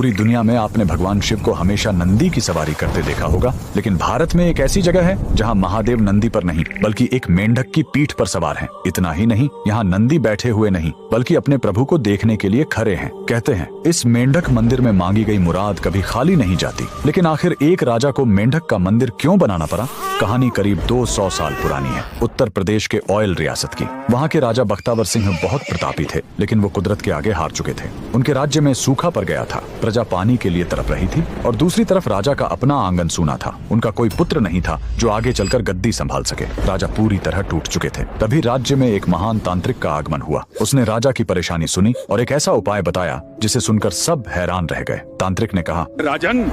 पूरी दुनिया में आपने भगवान शिव को हमेशा नंदी की सवारी करते देखा होगा, लेकिन भारत में एक ऐसी जगह है जहां महादेव नंदी पर नहीं बल्कि एक मेंढक की पीठ पर सवार हैं। इतना ही नहीं, यहाँ नंदी बैठे हुए नहीं बल्कि अपने प्रभु को देखने के लिए खड़े हैं। कहते हैं इस मेंढक मंदिर में मांगी गई मुराद कभी खाली नहीं जाती। लेकिन आखिर एक राजा को मेंढक का मंदिर क्यों बनाना पड़ा? कहानी करीब 200 साल पुरानी है, उत्तर प्रदेश के ऑयल रियासत की। वहाँ के राजा बख्तावर सिंह बहुत प्रतापी थे, लेकिन वो कुदरत के आगे हार चुके थे। उनके राज्य में सूखा पड़ गया था, प्रजा पानी के लिए तड़प रही थी और दूसरी तरफ राजा का अपना आंगन सूना था। उनका कोई पुत्र नहीं था जो आगे चलकर गद्दी संभाल सके। राजा पूरी तरह टूट चुके थे। तभी राज्य में एक महान तांत्रिक का आगमन हुआ। उसने राजा की परेशानी सुनी और एक ऐसा उपाय बताया जिसे सुनकर सब हैरान रह गए। तांत्रिक ने कहा, राजन,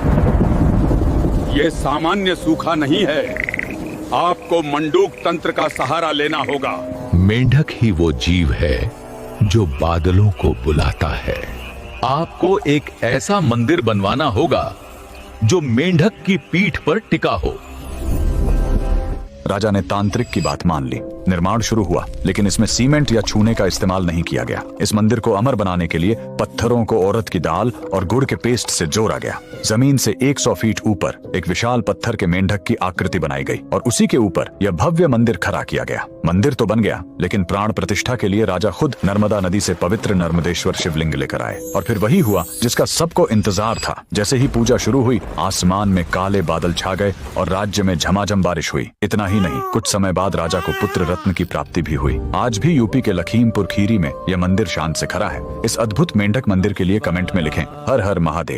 ये सामान्य सूखा नहीं है, आपको मंडूक तंत्र का सहारा लेना होगा। मेंढक ही वो जीव है जो बादलों को बुलाता है। आपको एक ऐसा मंदिर बनवाना होगा जो मेंढक की पीठ पर टिका हो। राजा ने तांत्रिक की बात मान ली। निर्माण शुरू हुआ, लेकिन इसमें सीमेंट या चूने का इस्तेमाल नहीं किया गया। इस मंदिर को अमर बनाने के लिए पत्थरों को औरत की दाल और गुड़ के पेस्ट से जोड़ा गया। जमीन से 100 फीट ऊपर एक विशाल पत्थर के मेंढक की आकृति बनाई गई और उसी के ऊपर यह भव्य मंदिर खड़ा किया गया। मंदिर तो बन गया, लेकिन प्राण प्रतिष्ठा के लिए राजा खुद नर्मदा नदी से पवित्र नर्मदेश्वर शिवलिंग लेकर आए। और फिर वही हुआ जिसका सबको इंतजार था। जैसे ही पूजा शुरू हुई, आसमान में काले बादल छा गए और राज्य में झमाझम बारिश हुई। इतना ही नहीं, कुछ समय बाद राजा को पुत्र रत्न की प्राप्ति भी हुई। आज भी यूपी के लखीमपुर खीरी में यह मंदिर शान से खड़ा है। इस अद्भुत मेंढक मंदिर के लिए कमेंट में लिखें, हर हर महादेव।